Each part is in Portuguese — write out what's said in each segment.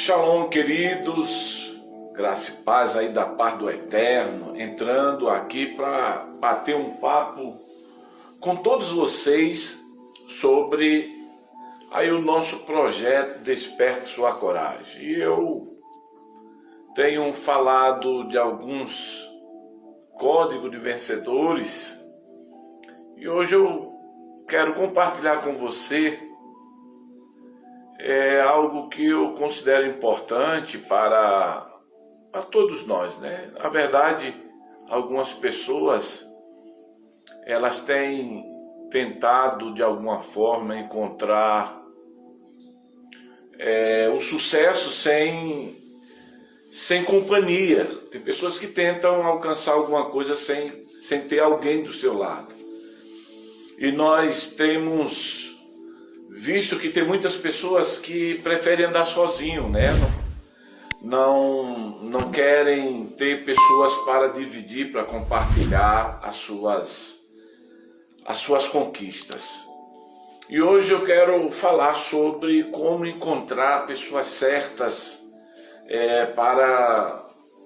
Shalom, queridos, graça e paz aí da paz do Eterno, entrando aqui para bater um papo com todos vocês sobre aí o nosso projeto Desperte Sua Coragem. E eu tenho falado de alguns códigos de vencedores e hoje eu quero compartilhar com você algo que eu considero importante para todos nós, né? Na verdade, algumas pessoas elas têm tentado de alguma forma encontrar o sucesso sem companhia. Tem pessoas que tentam alcançar alguma coisa sem ter alguém do seu lado. E nós temos visto que tem muitas pessoas que preferem andar sozinho, né? Não querem ter pessoas para dividir, para compartilhar as suas conquistas. E hoje eu quero falar sobre como encontrar pessoas certas para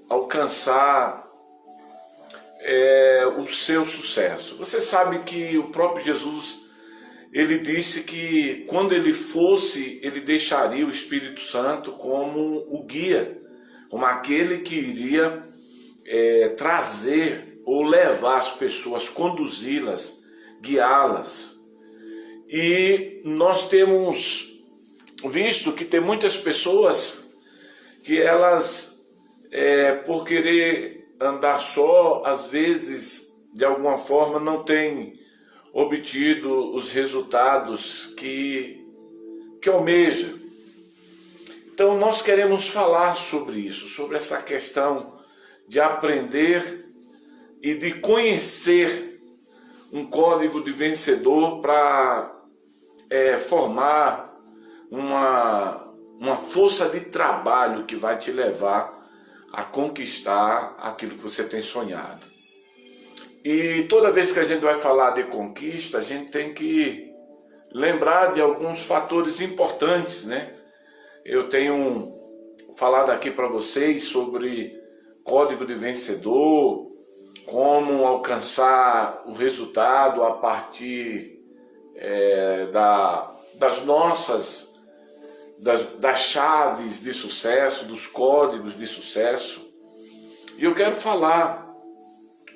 alcançar o seu sucesso. Você sabe que o próprio Jesus, ele disse que quando ele fosse, ele deixaria o Espírito Santo como o guia, como aquele que iria trazer ou levar as pessoas, conduzi-las, guiá-las. E nós temos visto que tem muitas pessoas que elas, por querer andar só, às vezes, de alguma forma, não têm obtido os resultados que almeja. Então nós queremos falar sobre isso, sobre essa questão de aprender e de conhecer um código de vencedor para formar uma força de trabalho que vai te levar a conquistar aquilo que você tem sonhado. E toda vez que a gente vai falar de conquista, a gente tem que lembrar de alguns fatores importantes, né? Eu tenho falado aqui para vocês sobre código de vencedor, como alcançar o resultado a partir das chaves de sucesso, dos códigos de sucesso. E eu quero falar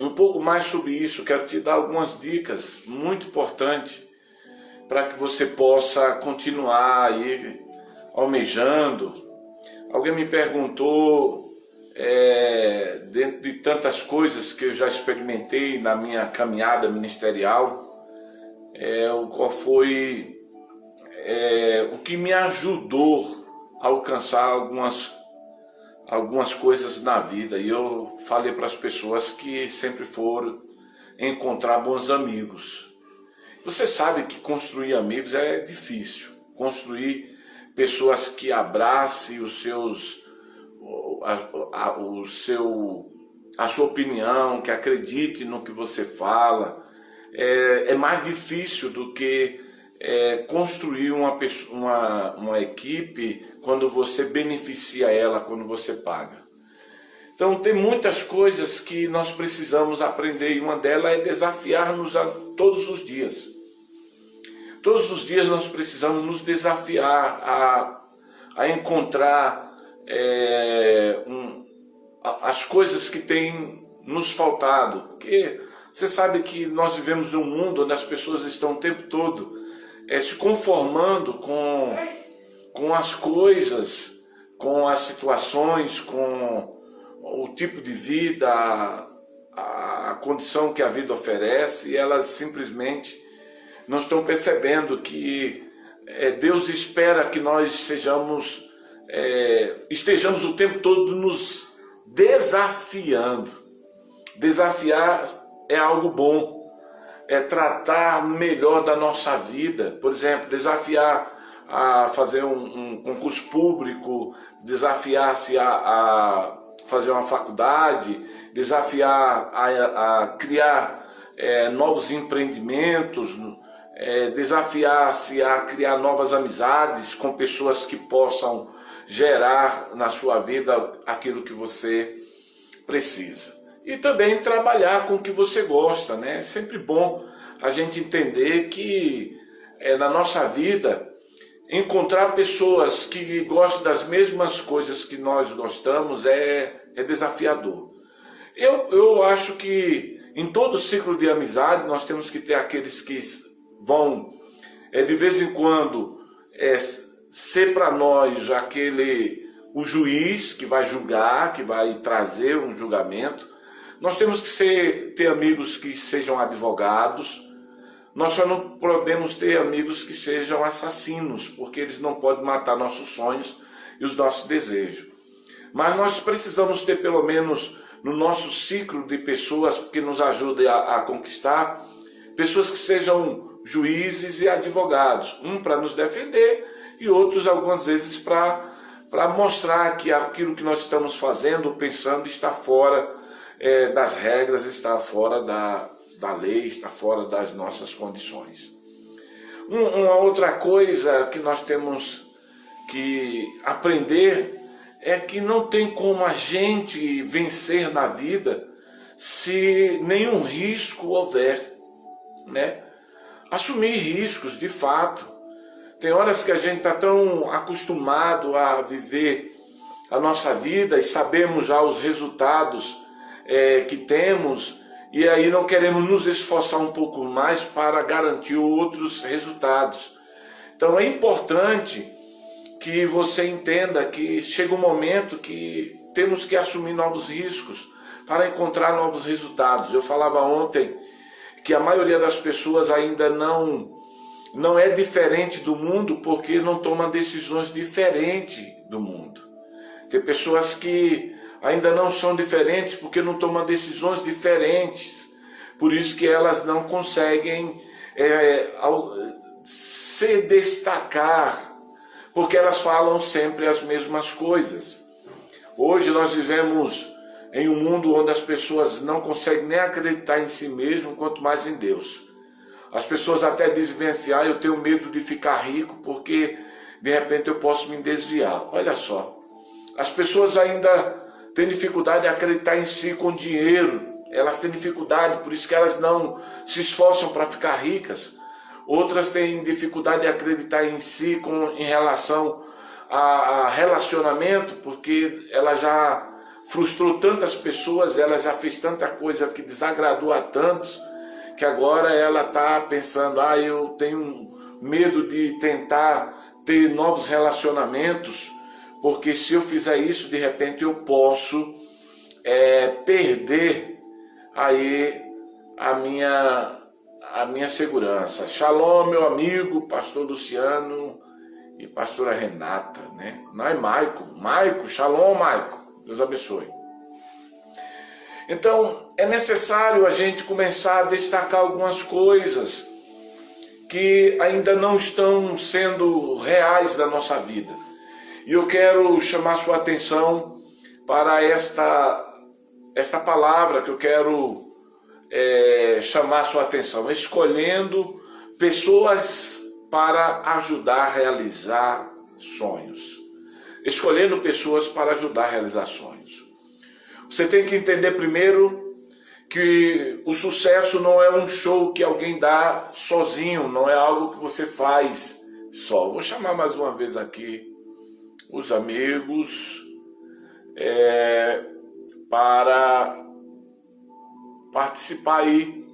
um pouco mais sobre isso, quero te dar algumas dicas muito importantes para que você possa continuar aí almejando. Alguém me perguntou, dentro de tantas coisas que eu já experimentei na minha caminhada ministerial, qual foi o que me ajudou a alcançar algumas coisas na vida. E eu falei para as pessoas que sempre foram encontrar bons amigos. Você sabe que construir amigos é difícil. Construir pessoas que abracem a sua opinião, que acredite no que você fala, é mais difícil do que construir uma equipe quando você beneficia ela, quando você paga. Então tem muitas coisas que nós precisamos aprender, e uma delas é desafiar-nos todos os dias. Todos os dias nós precisamos nos desafiar a encontrar as coisas que têm nos faltado. Porque você sabe que nós vivemos num mundo onde as pessoas estão o tempo todo se conformando com as coisas, com as situações, com o tipo de vida, a condição que a vida oferece, e elas simplesmente não estão percebendo que Deus espera que nós estejamos o tempo todo nos desafiando. Desafiar é algo bom. Tratar melhor da nossa vida. Por exemplo, desafiar a fazer um concurso público, desafiar-se a fazer uma faculdade, desafiar a criar novos empreendimentos, desafiar-se a criar novas amizades com pessoas que possam gerar na sua vida aquilo que você precisa. E também trabalhar com o que você gosta, né? É sempre bom a gente entender que na nossa vida, encontrar pessoas que gostam das mesmas coisas que nós gostamos é desafiador. Eu acho que em todo ciclo de amizade nós temos que ter aqueles que vão, de vez em quando, ser para nós o juiz que vai julgar, que vai trazer um julgamento. Nós temos que ter amigos que sejam advogados. Nós só não podemos ter amigos que sejam assassinos, porque eles não podem matar nossos sonhos e os nossos desejos. Mas nós precisamos ter, pelo menos no nosso ciclo de pessoas que nos ajudem a conquistar, pessoas que sejam juízes e advogados, um para nos defender e outros algumas vezes para mostrar que aquilo que nós estamos fazendo, pensando, está fora das regras, está fora da lei, está fora das nossas condições. Uma outra coisa que nós temos que aprender é que não tem como a gente vencer na vida se nenhum risco houver, né? Assumir riscos, de fato. Tem horas que a gente está tão acostumado a viver a nossa vida e sabemos já os resultados que temos, e aí não queremos nos esforçar um pouco mais para garantir outros resultados. Então é importante que você entenda que chega um momento que temos que assumir novos riscos para encontrar novos resultados. Eu falava ontem que a maioria das pessoas ainda não é diferente do mundo porque não toma decisões diferentes do mundo. Tem pessoas que ainda não são diferentes porque não tomam decisões diferentes. Por isso que elas não conseguem se destacar, porque elas falam sempre as mesmas coisas. Hoje nós vivemos em um mundo onde as pessoas não conseguem nem acreditar em si mesmo, quanto mais em Deus. As pessoas até dizem bem assim: eu tenho medo de ficar rico porque de repente eu posso me desviar. Olha só, as pessoas ainda têm dificuldade de acreditar em si com dinheiro. Elas têm dificuldade, por isso que elas não se esforçam para ficar ricas. Outras têm dificuldade de acreditar em si em relação a relacionamento, porque ela já frustrou tantas pessoas, ela já fez tanta coisa que desagradou a tantos, que agora ela está pensando: eu tenho medo de tentar ter novos relacionamentos, porque se eu fizer isso, de repente eu posso perder aí a minha segurança. Shalom, meu amigo, pastor Luciano e pastora Renata, né? Não é Maico, shalom, Maico, Deus abençoe. Então, é necessário a gente começar a destacar algumas coisas que ainda não estão sendo reais na nossa vida. E eu quero chamar sua atenção para esta palavra que eu quero chamar sua atenção: escolhendo pessoas para ajudar a realizar sonhos. Escolhendo pessoas para ajudar a realizar sonhos. Você tem que entender primeiro que o sucesso não é um show que alguém dá sozinho, não é algo que você faz só. Vou chamar mais uma vez aqui os amigos para participar aí,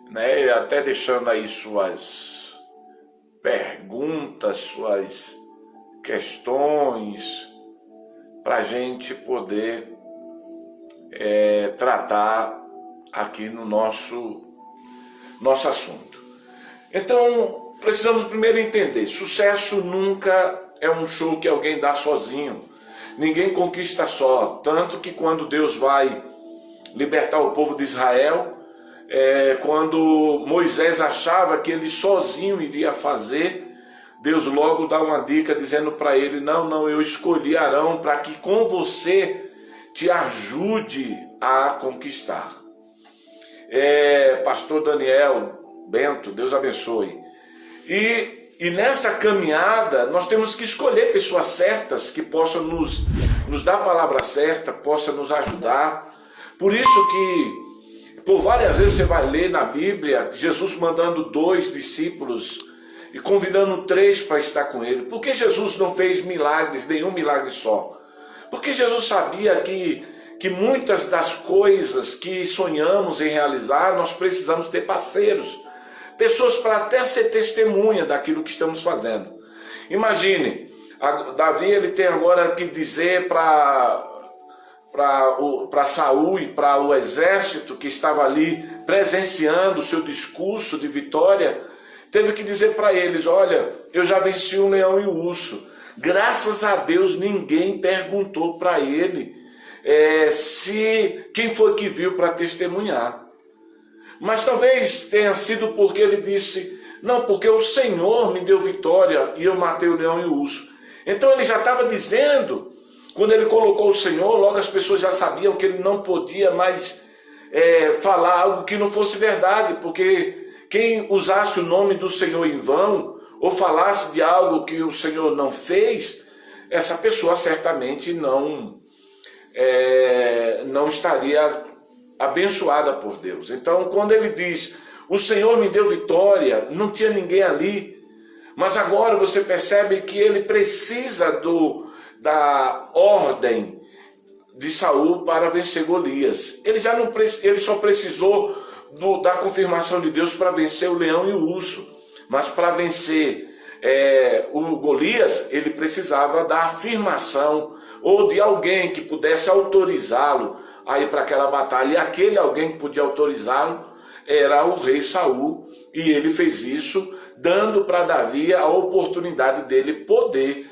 né? Até deixando aí suas perguntas, suas questões, para a gente poder tratar aqui no nosso assunto. Então, precisamos primeiro entender: sucesso nunca é um show que alguém dá sozinho. Ninguém conquista só. Tanto que quando Deus vai libertar o povo de Israel, quando Moisés achava que ele sozinho iria fazer, Deus logo dá uma dica dizendo para ele: não, eu escolhi Arão para que com você te ajude a conquistar. Pastor Daniel Bento, Deus abençoe. E E nessa caminhada, nós temos que escolher pessoas certas que possam nos dar a palavra certa, possam nos ajudar. Por isso que, por várias vezes você vai ler na Bíblia, Jesus mandando 2 discípulos e convidando 3 para estar com ele. Por que Jesus não fez milagres, nenhum milagre só? Porque Jesus sabia que muitas das coisas que sonhamos em realizar, nós precisamos ter parceiros. Pessoas para até ser testemunha daquilo que estamos fazendo. Imagine, Davi ele tem agora que dizer para Saul e para o exército que estava ali presenciando o seu discurso de vitória, teve que dizer para eles: olha, eu já venci o leão e o urso. Graças a Deus ninguém perguntou para ele quem foi que viu para testemunhar. Mas talvez tenha sido porque ele disse: não, porque o Senhor me deu vitória e eu matei o leão e o urso. Então ele já estava dizendo, quando ele colocou o Senhor, logo as pessoas já sabiam que ele não podia mais falar algo que não fosse verdade, porque quem usasse o nome do Senhor em vão, ou falasse de algo que o Senhor não fez, essa pessoa certamente não estaria abençoada por Deus. Então, quando ele diz: o Senhor me deu vitória, não tinha ninguém ali, mas agora você percebe que ele precisa da ordem de Saul para vencer Golias. Ele só precisou da confirmação de Deus para vencer o leão e o urso, mas para vencer o Golias, ele precisava da afirmação ou de alguém que pudesse autorizá-lo a ir para aquela batalha. E aquele alguém que podia autorizá-lo era o rei Saul, e ele fez isso, dando para Davi a oportunidade dele poder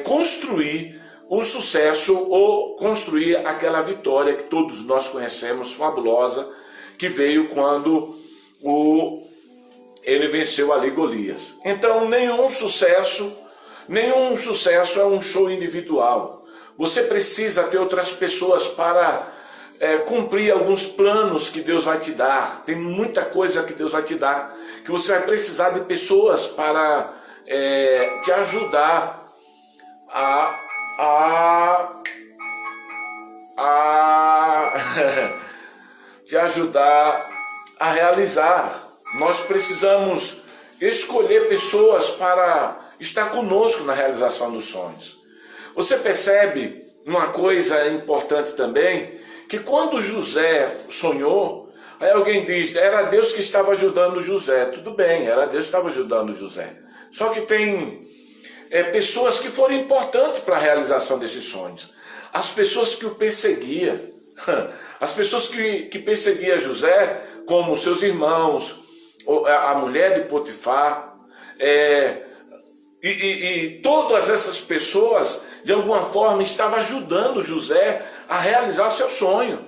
construir o sucesso ou construir aquela vitória que todos nós conhecemos, fabulosa, que veio quando ele venceu ali Golias. Então nenhum sucesso é um show individual. Você precisa ter outras pessoas para cumprir alguns planos que Deus vai te dar. Tem muita coisa que Deus vai te dar, que você vai precisar de pessoas para te ajudar te ajudar a realizar. Nós precisamos escolher pessoas para estar conosco na realização dos sonhos. Você percebe uma coisa importante também, que quando José sonhou, aí alguém diz: era Deus que estava ajudando José. Tudo bem, era Deus que estava ajudando José. Só que tem pessoas que foram importantes para a realização desses sonhos. As pessoas que o perseguiam, as pessoas que perseguiam José, como seus irmãos, a mulher de Potifar, e todas essas pessoas, de alguma forma, estavam ajudando José a realizar o seu sonho.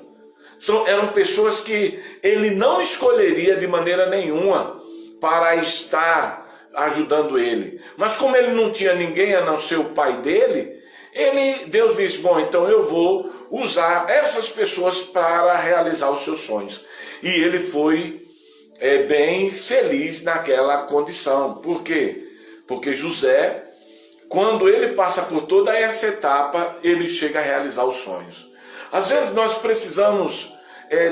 Eram pessoas que ele não escolheria de maneira nenhuma para estar ajudando ele. Mas como ele não tinha ninguém a não ser o pai dele, Deus disse: bom, então eu vou usar essas pessoas para realizar os seus sonhos. E ele foi bem feliz naquela condição. Por quê? Porque José, quando ele passa por toda essa etapa, ele chega a realizar os sonhos. Às vezes nós precisamos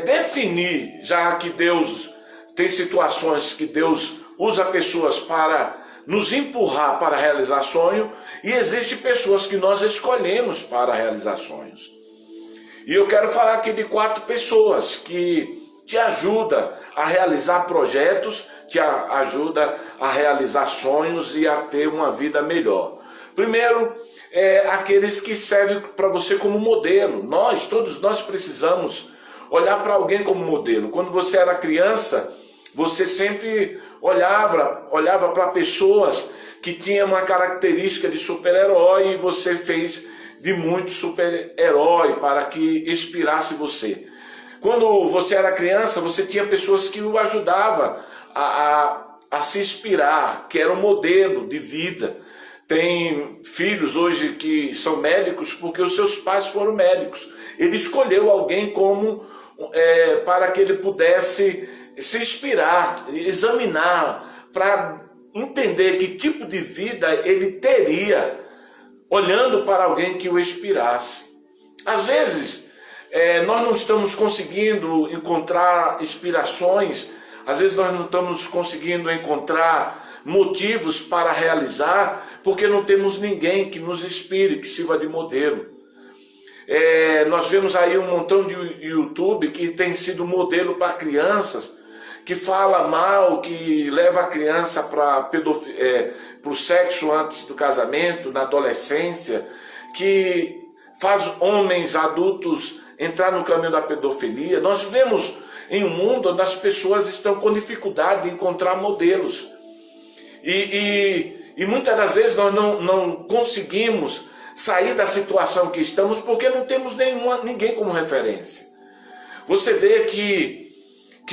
definir, já que Deus tem situações que Deus usa pessoas para nos empurrar para realizar sonho, e existem pessoas que nós escolhemos para realizar sonhos. E eu quero falar aqui de 4 pessoas que te ajudam a realizar projetos, te ajuda a realizar sonhos e a ter uma vida melhor. Primeiro, aqueles que servem para você como modelo. Todos nós precisamos olhar para alguém como modelo. Quando você era criança, você sempre olhava para pessoas que tinham uma característica de super-herói, e você fez de muito super-herói para que inspirasse você. Quando você era criança, você tinha pessoas que o ajudavam a se inspirar, que era um modelo de vida. Tem filhos hoje que são médicos porque os seus pais foram médicos. Ele escolheu alguém para que ele pudesse se inspirar, examinar, para entender que tipo de vida ele teria olhando para alguém que o inspirasse. Às vezes, nós não estamos conseguindo encontrar inspirações, às vezes nós não estamos conseguindo encontrar motivos para realizar, porque não temos ninguém que nos inspire, que sirva de modelo. Nós vemos aí um montão de YouTube que tem sido modelo para crianças, que fala mal, que leva a criança para o sexo antes do casamento, na adolescência, que faz homens adultos entrar no caminho da pedofilia. Nós vivemos em um mundo onde as pessoas estão com dificuldade de encontrar modelos. E muitas das vezes nós não conseguimos sair da situação que estamos porque não temos ninguém como referência. Você vê que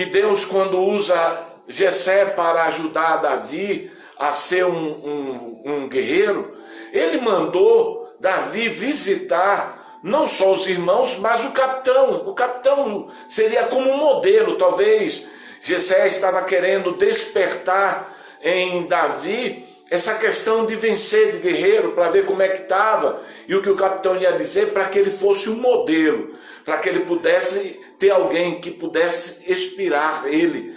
Deus, quando usa Jessé para ajudar Davi a ser um guerreiro, ele mandou Davi visitar não só os irmãos, mas o capitão. O capitão seria como um modelo. Talvez Jessé estava querendo despertar em Davi essa questão de vencer de guerreiro, para ver como é que estava, e o que o capitão ia dizer, para que ele fosse um modelo, para que ele pudesse ter alguém que pudesse inspirar ele,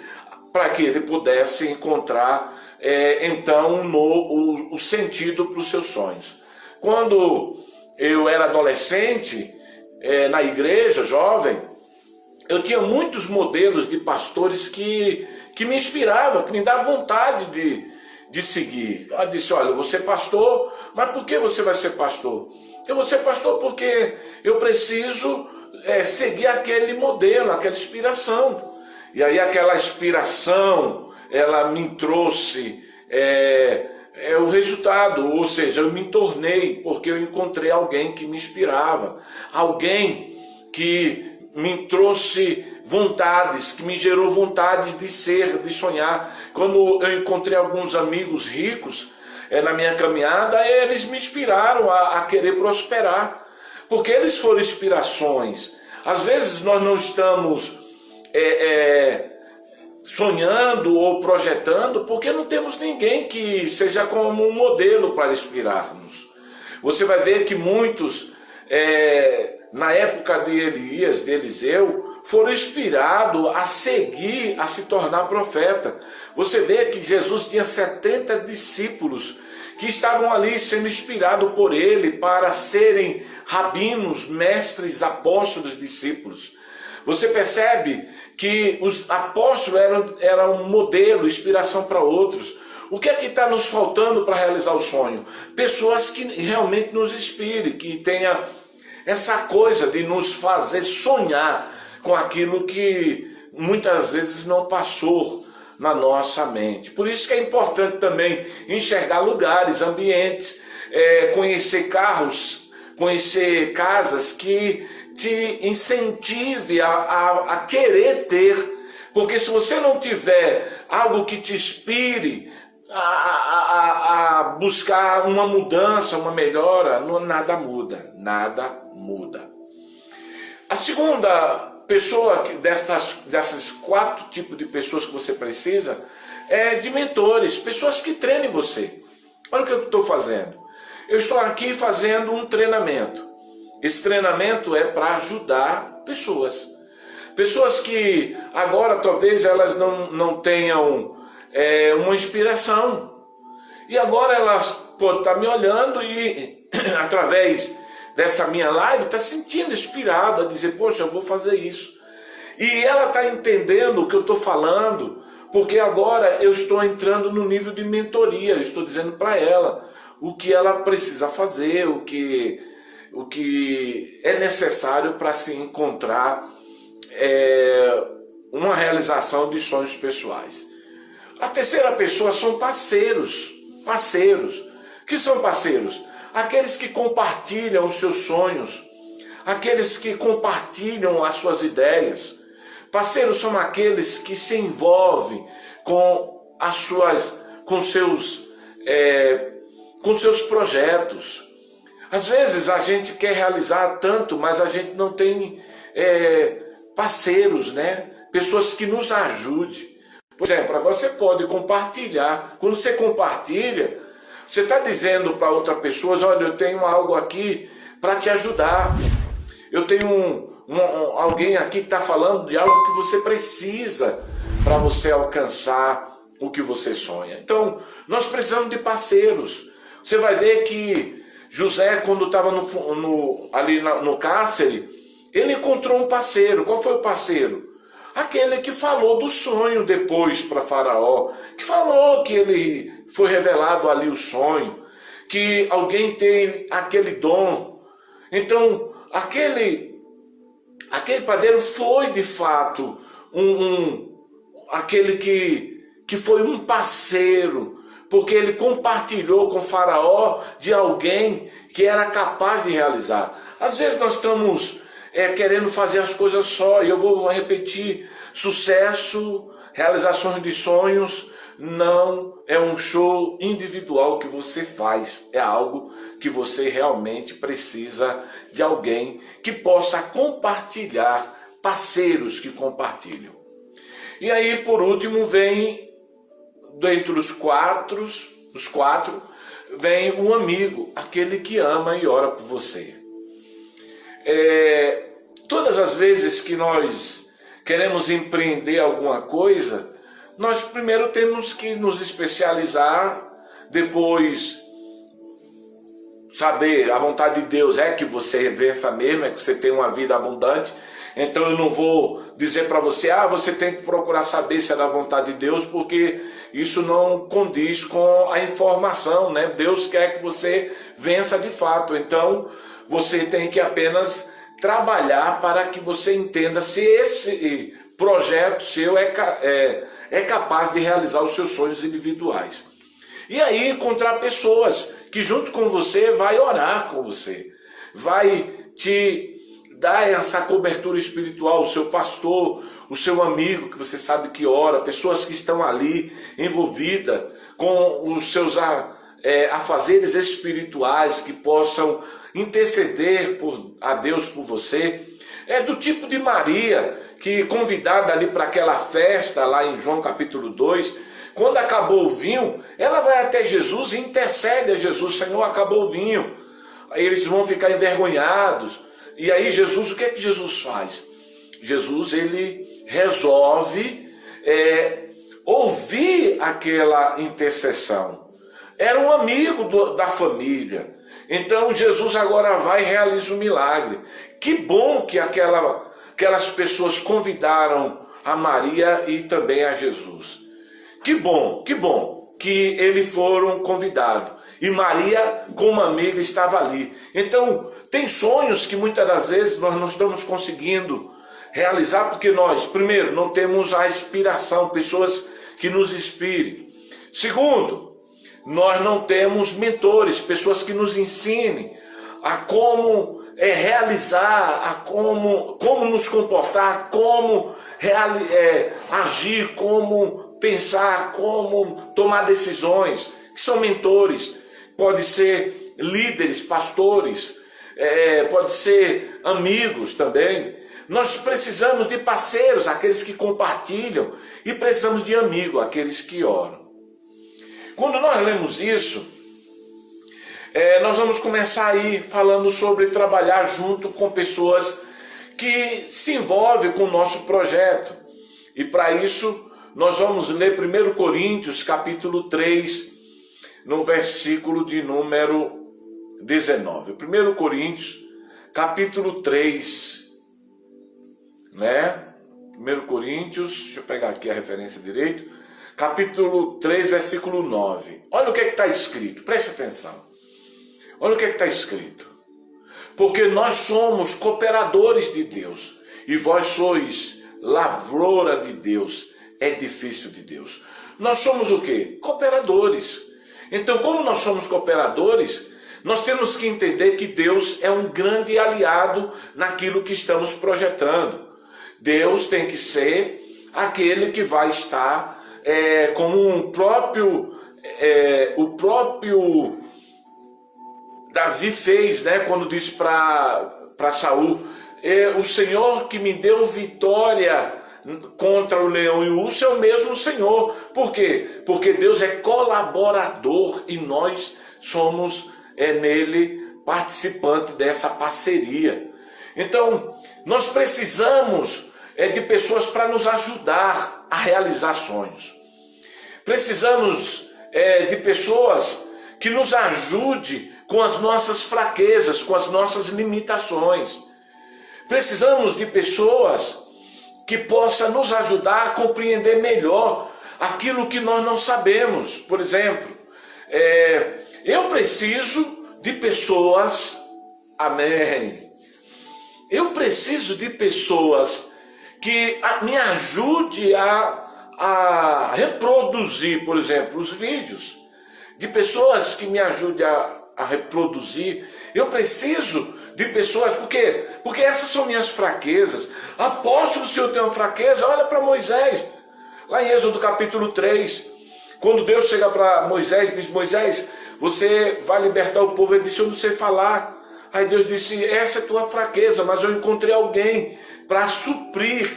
para que ele pudesse encontrar então o sentido para os seus sonhos. Quando eu era adolescente, na igreja, jovem, eu tinha muitos modelos de pastores que me inspiravam, que me davam vontade de seguir. Ela disse, olha, eu vou ser pastor, mas por que você vai ser pastor? Eu vou ser pastor porque eu preciso seguir aquele modelo, aquela inspiração. E aí aquela inspiração, ela me trouxe o resultado, ou seja, eu me tornei, porque eu encontrei alguém que me inspirava, alguém que me trouxe vontades, que me gerou vontades de ser, de sonhar. Quando eu encontrei alguns amigos ricos na minha caminhada, eles me inspiraram a querer prosperar, porque eles foram inspirações. Às vezes nós não estamos sonhando ou projetando, porque não temos ninguém que seja como um modelo para inspirar-nos. Você vai ver que muitos, na época de Elias, de Eliseu, foram inspirados a seguir, a se tornar profeta. Você vê que Jesus tinha 70 discípulos que estavam ali sendo inspirados por ele para serem rabinos, mestres, apóstolos, discípulos. Você percebe que os apóstolos eram um modelo, inspiração para outros. O que é que está nos faltando para realizar o sonho? Pessoas que realmente nos inspirem, que tenha essa coisa de nos fazer sonhar com aquilo que muitas vezes não passou na nossa mente. Por isso que é importante também enxergar lugares, ambientes, conhecer carros, conhecer casas que te incentive a querer ter. Porque se você não tiver algo que te inspire a buscar uma mudança, uma melhora, nada muda, nada muda. A segunda pessoa dessas 4 tipos de pessoas que você precisa é de mentores, pessoas que treinem você. Olha o que eu estou fazendo. Eu estou aqui fazendo um treinamento. Esse treinamento é para ajudar pessoas. Pessoas que agora talvez elas não tenham uma inspiração. E agora elas podem estar me olhando e através dessa minha live está se sentindo inspirado a dizer, poxa, eu vou fazer isso. E ela está entendendo o que eu estou falando, porque agora eu estou entrando no nível de mentoria. Eu estou dizendo para ela o que ela precisa fazer, o que é necessário para se encontrar uma realização de sonhos pessoais. A terceira pessoa são parceiros. Parceiros. O que são parceiros? Aqueles que compartilham os seus sonhos, aqueles que compartilham as suas ideias. Parceiros são aqueles que se envolvem com seus projetos. Às vezes a gente quer realizar tanto, mas a gente não tem parceiros, né? Pessoas que nos ajudem. Por exemplo, agora você pode compartilhar. Quando você compartilha, você está dizendo para outra pessoa, olha, eu tenho algo aqui para te ajudar. Eu tenho alguém aqui que está falando de algo que você precisa para você alcançar o que você sonha. Então, nós precisamos de parceiros. Você vai ver que José, quando estava ali no cárcere, ele encontrou um parceiro. Qual foi o parceiro? Aquele que falou do sonho depois para Faraó, que falou que ele foi revelado ali o sonho, que alguém tem aquele dom. Então, aquele padeiro foi de fato aquele que foi um parceiro, porque ele compartilhou com Faraó de alguém que era capaz de realizar. Às vezes nós estamos querendo fazer as coisas só, e eu vou repetir, sucesso, realizações de sonhos, não é um show individual que você faz, é algo que você realmente precisa de alguém que possa compartilhar, parceiros que compartilham. E aí, por último, vem, dentre os quatro, vem um amigo, aquele que ama e ora por você. Todas as vezes que nós queremos empreender alguma coisa, nós primeiro temos que nos especializar, depois saber a vontade de Deus é que você vença mesmo, é que você tenha uma vida abundante. Então eu não vou dizer para você, você tem que procurar saber se é da vontade de Deus, porque isso não condiz com a informação, né? Deus quer que você vença de fato, então você tem que apenas trabalhar para que você entenda se esse projeto seu é capaz de realizar os seus sonhos individuais. E aí encontrar pessoas que junto com você vai orar com você, vai te dar essa cobertura espiritual, o seu pastor, o seu amigo que você sabe que ora, pessoas que estão ali envolvidas com os seus afazeres espirituais, que possam interceder a Deus por você. É do tipo de Maria, que convidada ali para aquela festa lá em João capítulo 2, quando acabou o vinho, ela vai até Jesus e intercede a Jesus, Senhor, acabou o vinho. Aí eles vão ficar envergonhados. E aí Jesus, o que é que Jesus faz? Jesus, ele resolve ouvir aquela intercessão. Era um amigo da família. Então Jesus agora vai e realiza o milagre. Que bom que aquelas pessoas convidaram a Maria e também a Jesus. Que bom que eles foram convidados. E Maria, como amiga, estava ali. Então, tem sonhos que muitas das vezes nós não estamos conseguindo realizar, porque nós, primeiro, não temos a inspiração, pessoas que nos inspirem. Segundo, nós não temos mentores, pessoas que nos ensinem a como realizar, a como nos comportar, como agir, como pensar, como tomar decisões, que são mentores. Pode ser líderes, pastores, pode ser amigos também. Nós precisamos de parceiros, aqueles que compartilham, e precisamos de amigos, aqueles que oram. Quando nós lemos isso, nós vamos começar aí falando sobre trabalhar junto com pessoas que se envolvem com o nosso projeto. E para isso, nós vamos ler 1 Coríntios, capítulo 3, no versículo de número 19. 1 Coríntios, capítulo 3, né? 1 Coríntios, deixa eu pegar aqui a referência direito. Capítulo 3, versículo 9. Olha o que está escrito, preste atenção. Olha o que está escrito. Porque nós somos cooperadores de Deus, e vós sois lavoura de Deus, edifício de Deus. Nós somos o quê? Cooperadores. Então, como nós somos cooperadores, nós temos que entender que Deus é um grande aliado naquilo que estamos projetando. Deus tem que ser aquele que vai estar como o próprio Davi fez, né, quando disse para Saul, o Senhor que me deu vitória contra o leão e o urso é o mesmo Senhor. Por quê? Porque Deus é colaborador e nós somos nele participante dessa parceria. Então, nós precisamos de pessoas para nos ajudar a realizar sonhos. Precisamos de pessoas que nos ajudem com as nossas fraquezas, com as nossas limitações. Precisamos de pessoas que possam nos ajudar a compreender melhor aquilo que nós não sabemos. Por exemplo, eu preciso de pessoas, amém, eu preciso de pessoas que me ajudem a reproduzir, por exemplo, os vídeos, de pessoas que me ajudem a reproduzir. Eu preciso de pessoas, por quê? Porque essas são minhas fraquezas. Apóstolo, se eu tenho fraqueza, olha para Moisés, lá em Êxodo capítulo 3, quando Deus chega para Moisés e diz: Moisés, você vai libertar o povo. Ele disse: eu não sei falar. Aí Deus disse: essa é tua fraqueza, mas eu encontrei alguém para suprir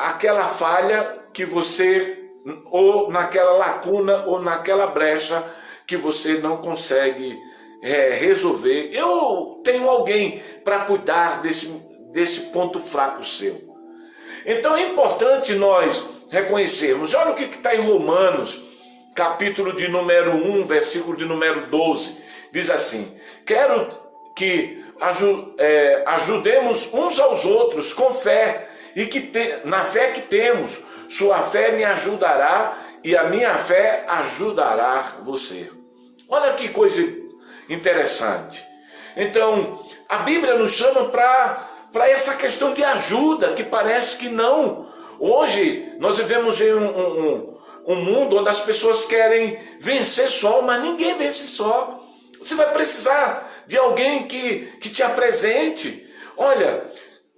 aquela falha que você, ou naquela lacuna, ou naquela brecha que você não consegue resolver. Eu tenho alguém para cuidar desse ponto fraco seu. Então é importante nós reconhecermos. Olha o que está em Romanos, capítulo de número 1, versículo de número 12. Diz assim: quero que ajudemos uns aos outros com fé, e que na fé que temos, sua fé me ajudará e a minha fé ajudará você. Olha que coisa interessante. Então, a Bíblia nos chama para essa questão de ajuda, que parece que não. Hoje, nós vivemos em um mundo onde as pessoas querem vencer só, mas ninguém vence só. Você vai precisar de alguém que te apresente. Olha,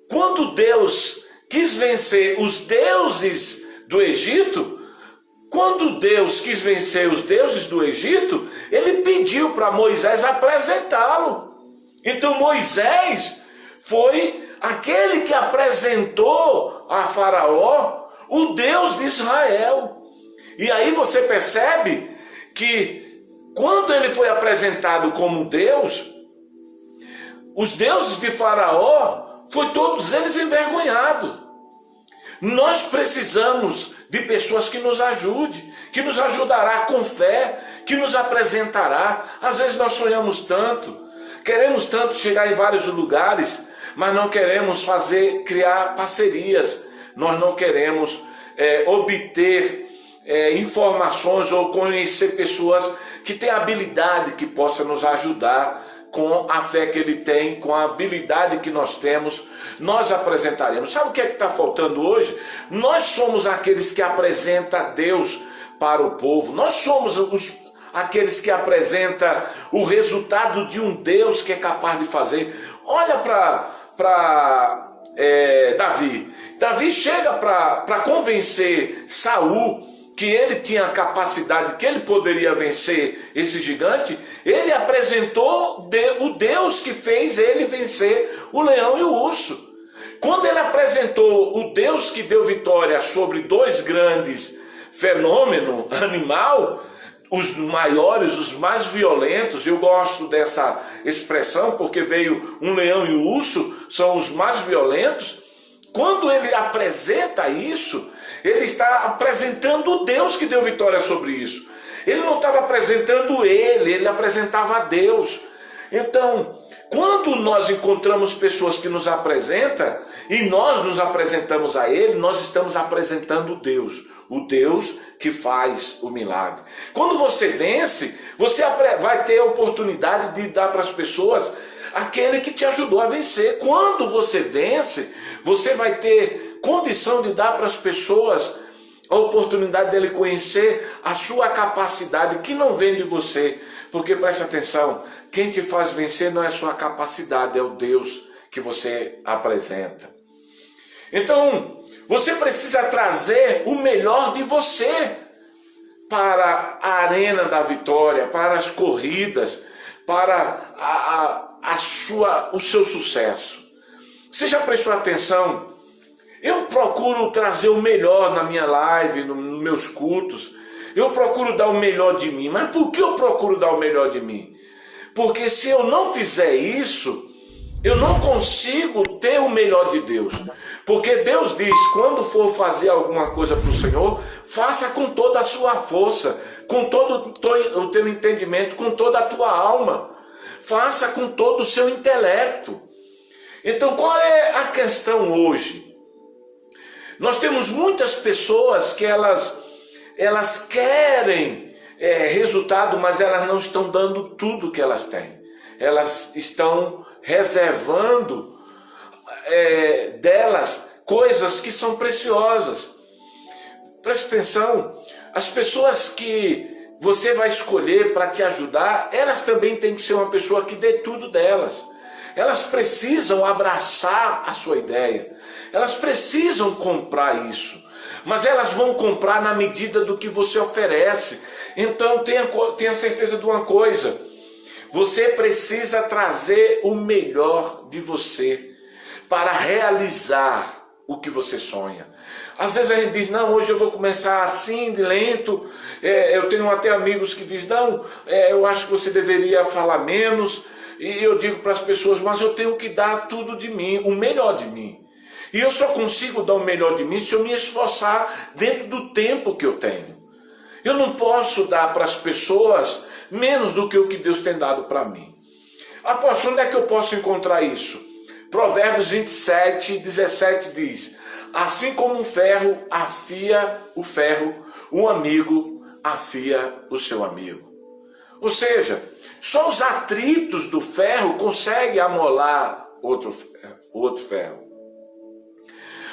quando Deus quis vencer os deuses do Egito, quando Deus quis vencer os deuses do Egito, ele pediu para Moisés apresentá-lo. Então Moisés foi aquele que apresentou a Faraó o Deus de Israel. E aí você percebe que quando ele foi apresentado como Deus, os deuses de Faraó, foi todos eles envergonhados. Nós precisamos de pessoas que nos ajudem, que nos ajudará com fé, que nos apresentará. Às vezes nós sonhamos tanto, queremos tanto chegar em vários lugares, mas não queremos criar parcerias, nós não queremos obter informações ou conhecer pessoas que têm habilidade, que possam nos ajudar com a fé que ele tem, com a habilidade que nós temos, nós apresentaremos. Sabe o que é que está faltando hoje? Nós somos aqueles que apresentam Deus para o povo. Nós somos aqueles que apresentam o resultado de um Deus que é capaz de fazer. Olha para Davi. Davi chega para convencer Saul que ele tinha a capacidade, que ele poderia vencer esse gigante. Ele apresentou o Deus que fez ele vencer o leão e o urso. Quando ele apresentou o Deus que deu vitória sobre dois grandes fenômenos animal, os maiores, os mais violentos, eu gosto dessa expressão porque veio um leão e um urso, são os mais violentos. Quando ele apresenta isso, ele está apresentando o Deus que deu vitória sobre isso. Ele não estava apresentando ele apresentava a Deus. Então, quando nós encontramos pessoas que nos apresentam, e nós nos apresentamos a ele, nós estamos apresentando Deus, o Deus que faz o milagre. Quando você vence, você vai ter a oportunidade de dar para as pessoas aquele que te ajudou a vencer. Quando você vence, você vai ter condição de dar para as pessoas a oportunidade dele conhecer a sua capacidade, que não vem de você. Porque preste atenção, quem te faz vencer não é a sua capacidade, é o Deus que você apresenta. Então, você precisa trazer o melhor de você para a arena da vitória, para as corridas, para o seu sucesso. Você já prestou atenção? Eu procuro trazer o melhor na minha live, nos meus cultos. Eu procuro dar o melhor de mim. Mas por que eu procuro dar o melhor de mim? Porque se eu não fizer isso, eu não consigo ter o melhor de Deus. Porque Deus diz, quando for fazer alguma coisa para o Senhor, faça com toda a sua força, com todo o teu entendimento, com toda a tua alma. Faça com todo o seu intelecto. Então qual é a questão hoje? Nós temos muitas pessoas que elas querem resultado, mas elas não estão dando tudo que elas têm. Elas estão reservando delas coisas que são preciosas. Preste atenção, as pessoas que você vai escolher para te ajudar, elas também têm que ser uma pessoa que dê tudo delas. Elas precisam abraçar a sua ideia. Elas precisam comprar isso. Mas elas vão comprar na medida do que você oferece. Então tenha certeza de uma coisa. Você precisa trazer o melhor de você para realizar o que você sonha. Às vezes a gente diz, não, hoje eu vou começar assim, de lento. Eu tenho até amigos que dizem, não, eu acho que você deveria falar menos. E eu digo para as pessoas, mas eu tenho que dar tudo de mim, o melhor de mim. E eu só consigo dar o melhor de mim se eu me esforçar dentro do tempo que eu tenho. Eu não posso dar para as pessoas menos do que o que Deus tem dado para mim. Apóstolo, onde é que eu posso encontrar isso? Provérbios 27, 17 diz, assim como um ferro afia o ferro, um amigo afia o seu amigo. Ou seja, só os atritos do ferro conseguem amolar outro ferro.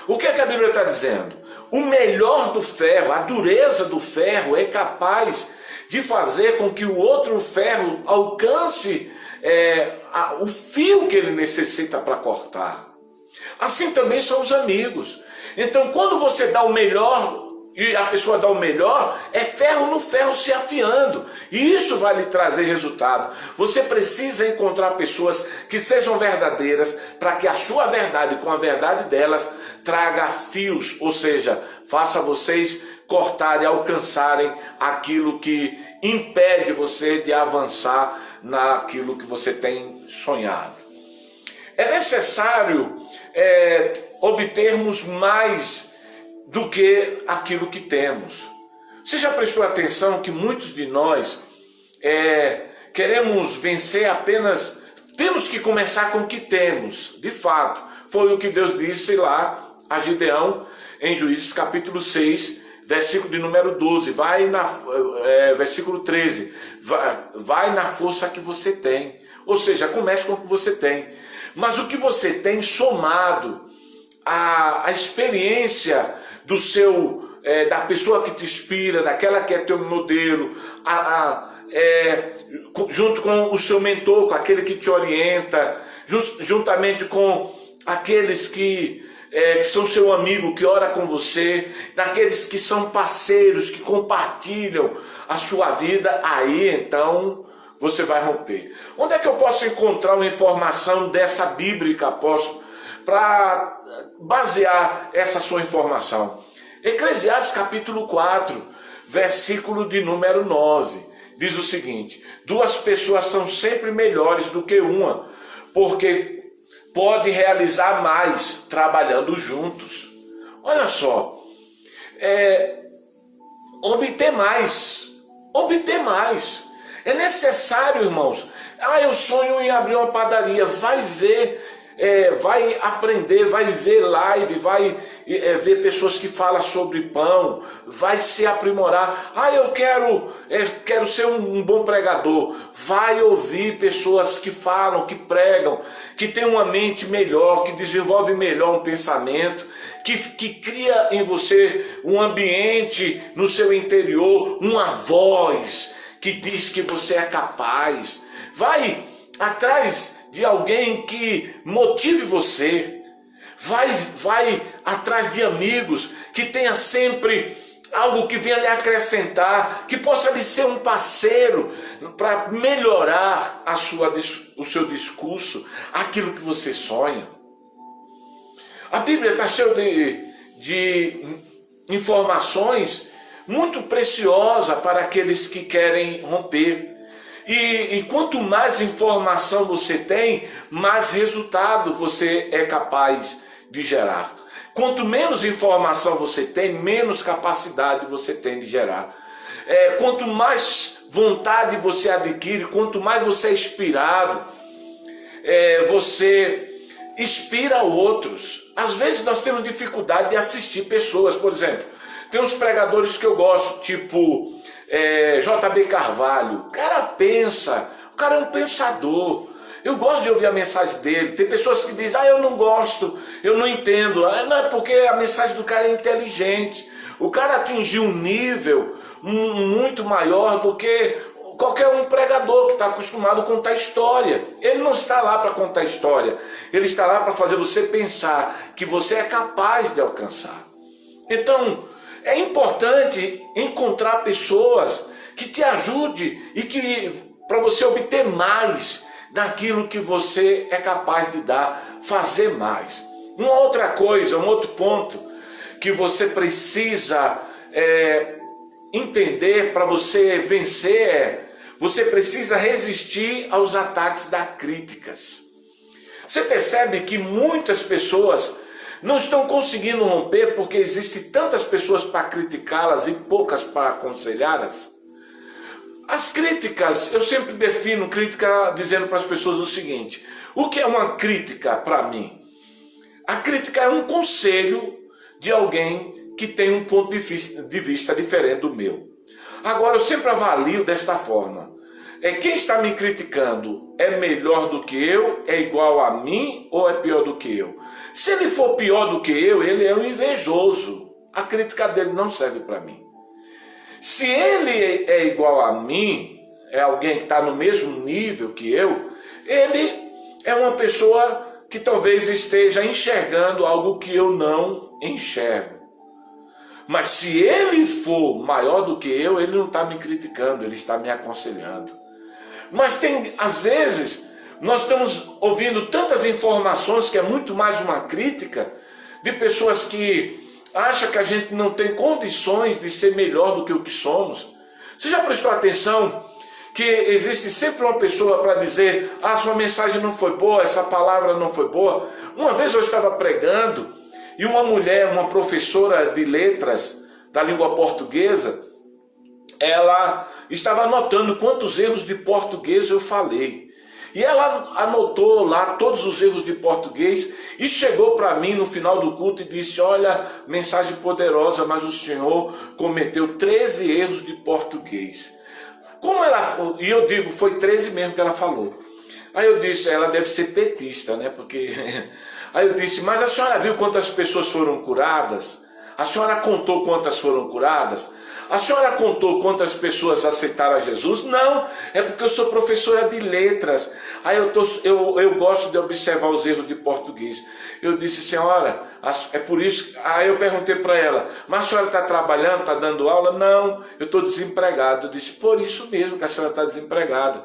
O que é que a Bíblia está dizendo? O melhor do ferro, a dureza do ferro é capaz de fazer com que o outro ferro alcance o fio que ele necessita para cortar. Assim também são os amigos. Então quando você dá o melhor e a pessoa dá o melhor, é ferro no ferro se afiando. E isso vai lhe trazer resultado. Você precisa encontrar pessoas que sejam verdadeiras, para que a sua verdade com a verdade delas traga fios, ou seja, faça vocês cortarem, alcançarem aquilo que impede você de avançar naquilo que você tem sonhado. É necessário obtermos mais do que aquilo que temos. Você já prestou atenção que muitos de nós queremos vencer apenas... Temos que começar com o que temos, de fato. Foi o que Deus disse lá a Gideão, em Juízes capítulo 6, versículo de número 12. Versículo 13. Vai na força que você tem. Ou seja, comece com o que você tem. Mas o que você tem somado à experiência da pessoa que te inspira, daquela que é teu modelo, junto com o seu mentor, com aquele que te orienta, juntamente com aqueles que são seu amigo, que ora com você, daqueles que são parceiros, que compartilham a sua vida, aí então você vai romper. Onde é que eu posso encontrar uma informação dessa bíblica, apóstolo, para basear essa sua informação? Eclesiastes capítulo 4, versículo de número 9, diz o seguinte: duas pessoas são sempre melhores do que uma, porque pode realizar mais trabalhando juntos. Olha só, obter mais. É necessário, irmãos. Eu sonho em abrir uma padaria. Vai ver, vai aprender, vai ver live, vai ver pessoas que falam sobre pão, vai se aprimorar. Eu quero ser um bom pregador. Vai ouvir pessoas que falam, que pregam, que tem uma mente melhor, que desenvolve melhor um pensamento, que cria em você um ambiente no seu interior, uma voz que diz que você é capaz. Vai atrás de alguém que motive você. Vai atrás de amigos que tenha sempre algo que venha lhe acrescentar, que possa lhe ser um parceiro para melhorar o seu discurso, aquilo que você sonha. A Bíblia está cheia de informações muito preciosas para aqueles que querem romper. E quanto mais informação você tem, mais resultado você é capaz de gerar. Quanto menos informação você tem, menos capacidade você tem de gerar. Quanto mais vontade você adquire, quanto mais você é inspirado, você inspira outros. Às vezes nós temos dificuldade de assistir pessoas, por exemplo, tem uns pregadores que eu gosto, tipo J.B. Carvalho. O cara pensa, o cara é um pensador. Eu gosto de ouvir a mensagem dele. Tem pessoas que dizem, eu não gosto, eu não entendo. Não, é porque a mensagem do cara é inteligente. O cara atingiu um nível muito maior do que qualquer um pregador que está acostumado a contar história. Ele não está lá para contar história. Ele está lá para fazer você pensar que você é capaz de alcançar. Então, é importante encontrar pessoas que te ajudem e que para você obter mais daquilo que você é capaz de dar, fazer mais. Uma outra coisa, um outro ponto que você precisa entender para você vencer você precisa resistir aos ataques das críticas. Você percebe que muitas pessoas não estão conseguindo romper porque existem tantas pessoas para criticá-las e poucas para aconselhá-las? As críticas, eu sempre defino crítica dizendo para as pessoas o seguinte: o que é uma crítica para mim? A crítica é um conselho de alguém que tem um ponto de vista diferente do meu. Agora, eu sempre avalio desta forma: quem está me criticando é melhor do que eu, é igual a mim ou é pior do que eu? Se ele for pior do que eu, ele é um invejoso. A crítica dele não serve para mim. Se ele é igual a mim, é alguém que está no mesmo nível que eu, ele é uma pessoa que talvez esteja enxergando algo que eu não enxergo. Mas se ele for maior do que eu, ele não está me criticando, ele está me aconselhando. Mas às vezes, nós estamos ouvindo tantas informações que é muito mais uma crítica de pessoas que acham que a gente não tem condições de ser melhor do que o que somos. Você já prestou atenção que existe sempre uma pessoa para dizer: sua mensagem não foi boa, essa palavra não foi boa? Uma vez eu estava pregando e uma mulher, uma professora de letras da língua portuguesa, ela estava anotando quantos erros de português eu falei. E ela anotou lá todos os erros de português e chegou para mim no final do culto e disse: olha, mensagem poderosa, mas o senhor cometeu 13 erros de português. E eu digo, foi 13 mesmo que ela falou. Aí eu disse, ela deve ser petista, né? Porque... Aí eu disse, mas a senhora viu quantas pessoas foram curadas? A senhora contou quantas foram curadas? A senhora contou quantas pessoas aceitaram a Jesus? Não, é porque eu sou professora de letras. Aí eu gosto de observar os erros de português. Eu disse, senhora, é por isso... Aí eu perguntei para ela, mas a senhora está trabalhando, está dando aula? Não, eu estou desempregado. Eu disse, por isso mesmo que a senhora está desempregada.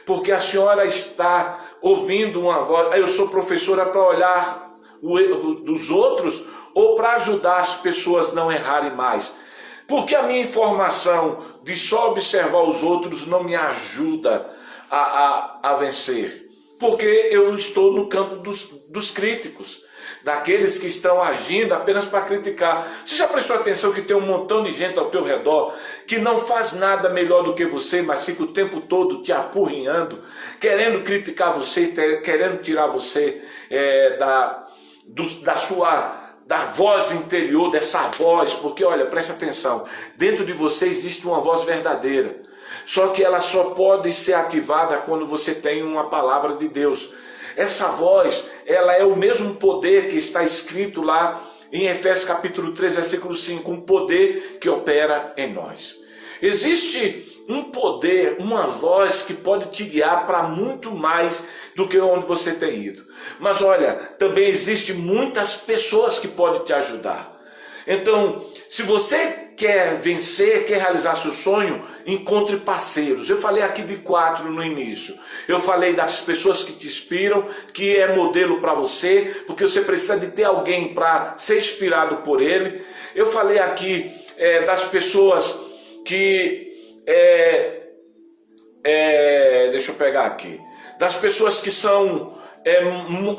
Porque a senhora está ouvindo uma voz. Eu sou professora para olhar o erro dos outros ou para ajudar as pessoas a não errarem mais? Porque a minha informação de só observar os outros não me ajuda a vencer. Porque eu estou no campo dos críticos, daqueles que estão agindo apenas para criticar. Você já prestou atenção que tem um montão de gente ao teu redor que não faz nada melhor do que você, mas fica o tempo todo te apurrinhando, querendo criticar você, querendo tirar você da voz interior, dessa voz? Porque olha, presta atenção, dentro de você existe uma voz verdadeira, só que ela só pode ser ativada quando você tem uma palavra de Deus. Essa voz, ela é o mesmo poder que está escrito lá em Efésios capítulo 3, versículo 5, um poder que opera em nós. Existe um poder, uma voz que pode te guiar para muito mais do que onde você tem ido. Mas olha, também existe muitas pessoas que podem te ajudar. Então, se você quer vencer, quer realizar seu sonho, encontre parceiros. Eu falei aqui de 4 no início. Eu falei das pessoas que te inspiram, que é modelo para você, porque você precisa de ter alguém para ser inspirado por ele. Eu falei aqui das pessoas que... deixa eu pegar aqui. Das pessoas que são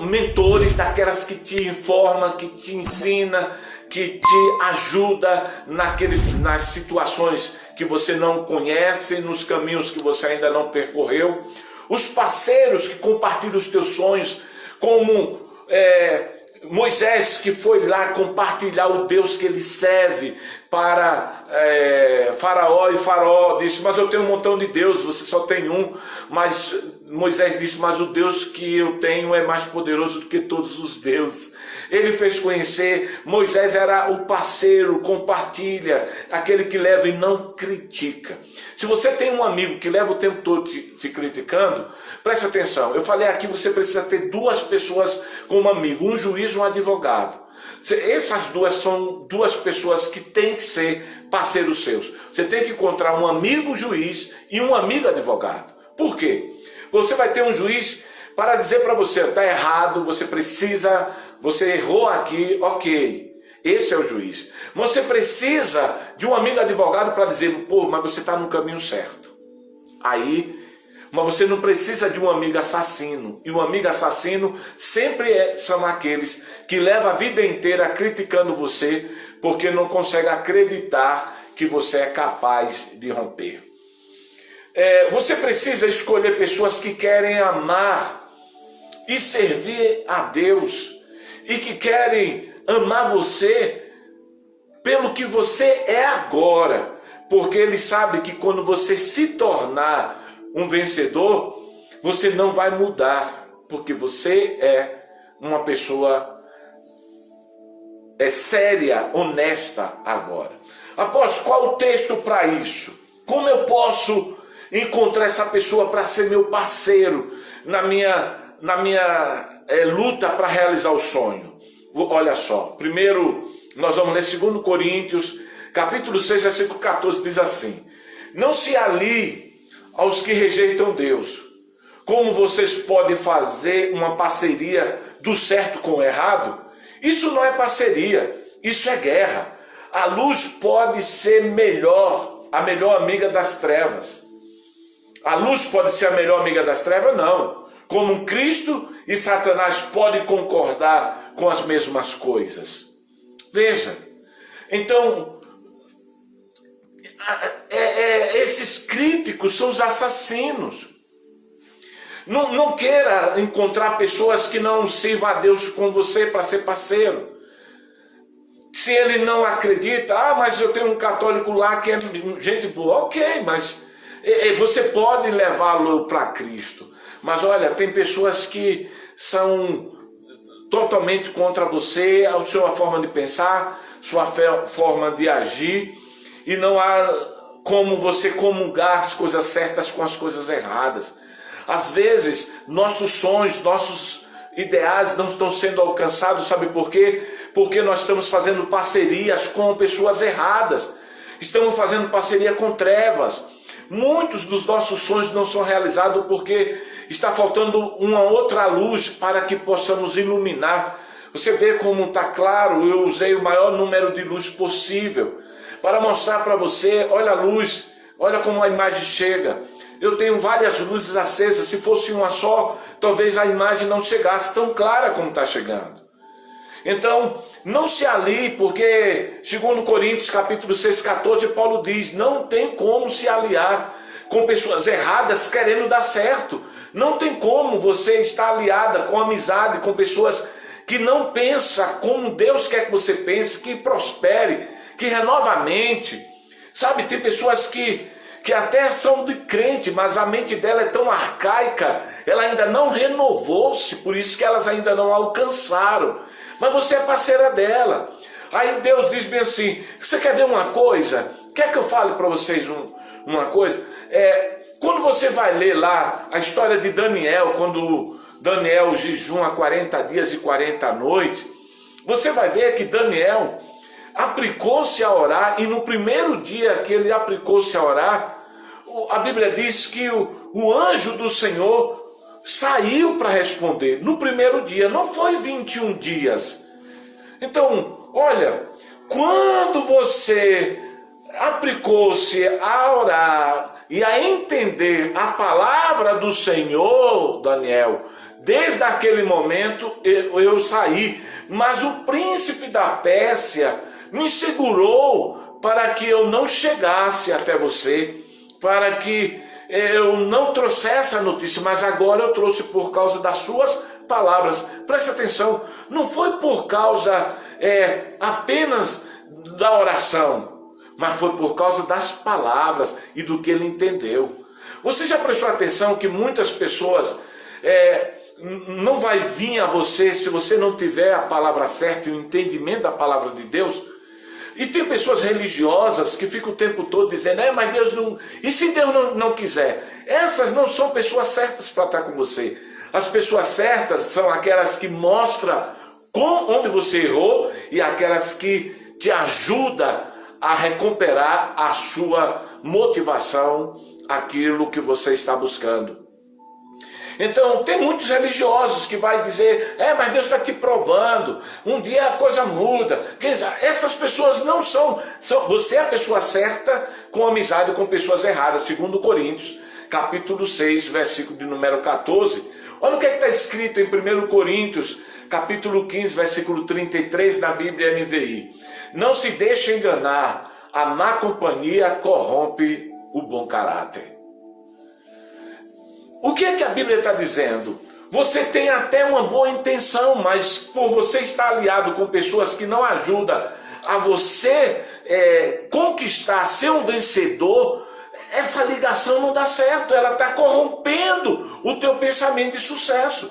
mentores, daquelas que te informam, que te ensinam, que te ajuda nas situações que você não conhece, nos caminhos que você ainda não percorreu. Os parceiros que compartilham os teus sonhos, como Moisés, que foi lá compartilhar o Deus que ele serve para Faraó, e Faraó disse: mas eu tenho um montão de deuses, você só tem um. Mas Moisés disse: mas o Deus que eu tenho é mais poderoso do que todos os deuses. Ele fez conhecer. Moisés era o parceiro, compartilha, aquele que leva e não critica. Se você tem um amigo que leva o tempo todo te criticando, preste atenção. Eu falei aqui, você precisa ter 2 pessoas como amigo, um juiz e um advogado. Essas 2 são 2 pessoas que têm que ser parceiros seus. Você tem que encontrar um amigo juiz e um amigo advogado. Por quê? Você vai ter um juiz para dizer para você: está errado, você errou aqui, ok. Esse é o juiz. Você precisa de um amigo advogado para dizer: pô, mas você está no caminho certo. Mas você não precisa de um amigo assassino. E um amigo assassino sempre são aqueles que levam a vida inteira criticando você, porque não consegue acreditar que você é capaz de romper. Você precisa escolher pessoas que querem amar e servir a Deus, e que querem amar você pelo que você é agora, porque ele sabe que quando você se tornar um vencedor, você não vai mudar, porque você é uma pessoa séria, honesta agora. Apóstolo, qual o texto para isso? Como eu posso encontrar essa pessoa para ser meu parceiro na minha luta para realizar o sonho? Olha só, primeiro nós vamos ler 2 Coríntios, capítulo 6, versículo 14, diz assim: não se alie aos que rejeitam Deus. Como vocês podem fazer uma parceria do certo com o errado? Isso não é parceria, isso é guerra. A luz pode ser a melhor amiga das trevas. A luz pode ser a melhor amiga das trevas? Não. Como Cristo e Satanás podem concordar com as mesmas coisas. Veja, então, esses críticos são os assassinos. Não queira encontrar pessoas que não sirvam a Deus com você para ser parceiro. Se ele não acredita: mas eu tenho um católico lá que é gente boa. Ok, mas você pode levá-lo para Cristo. Mas olha, tem pessoas que são totalmente contra você, a sua forma de pensar, sua forma de agir, e não há como você comungar as coisas certas com as coisas erradas. Às vezes, nossos sonhos, nossos ideais não estão sendo alcançados, sabe por quê? Porque nós estamos fazendo parcerias com pessoas erradas, estamos fazendo parceria com trevas. Muitos dos nossos sonhos não são realizados porque está faltando uma outra luz para que possamos iluminar. Você vê como está claro, eu usei o maior número de luz possível para mostrar para você: olha a luz, olha como a imagem chega. Eu tenho várias luzes acesas, se fosse uma só, talvez a imagem não chegasse tão clara como está chegando. Então, não se alie, porque, segundo Coríntios, capítulo 6, 14, Paulo diz: não tem como se aliar com pessoas erradas querendo dar certo. Não tem como você estar aliada com amizade, com pessoas que não pensam como Deus quer que você pense, que prospere, que renova a mente. Sabe, tem pessoas que até são de crente, mas a mente dela é tão arcaica, ela ainda não renovou-se, por isso que elas ainda não alcançaram. Mas você é parceira dela. Aí Deus diz bem assim: você quer ver uma coisa? Quer que eu fale para vocês uma coisa? Quando você vai ler lá a história de Daniel, quando Daniel jejum há 40 dias e 40 noites, você vai ver que Daniel, aplicou-se a orar, e no primeiro dia que ele aplicou-se a orar, a Bíblia diz que o anjo do Senhor saiu para responder. No primeiro dia, não foi 21 dias. Então, olha, quando você aplicou-se a orar e a entender a palavra do Senhor, Daniel, desde aquele momento eu saí, mas o príncipe da Pérsia me segurou para que eu não chegasse até você, para que eu não trouxesse a notícia, mas agora eu trouxe por causa das suas palavras. Preste atenção, não foi por causa apenas da oração, mas foi por causa das palavras e do que ele entendeu. Você já prestou atenção que muitas pessoas não vai vir a você se você não tiver a palavra certa e o entendimento da palavra de Deus? E tem pessoas religiosas que ficam o tempo todo dizendo, mas Deus não... E se Deus não quiser? Essas não são pessoas certas para estar com você. As pessoas certas são aquelas que mostram onde você errou e aquelas que te ajudam a recuperar a sua motivação, aquilo que você está buscando. Então, tem muitos religiosos que vai dizer, mas Deus está te provando, um dia a coisa muda. Essas pessoas não são, você é a pessoa certa com amizade com pessoas erradas, segundo Coríntios, capítulo 6, versículo de número 14. Olha o que está escrito em 1 Coríntios, capítulo 15, versículo 33, na Bíblia NVI. Não se deixe enganar, a má companhia corrompe o bom caráter. O que é que a Bíblia está dizendo? Você tem até uma boa intenção, mas por você estar aliado com pessoas que não ajudam a você conquistar, ser um vencedor, essa ligação não dá certo, ela está corrompendo o teu pensamento de sucesso.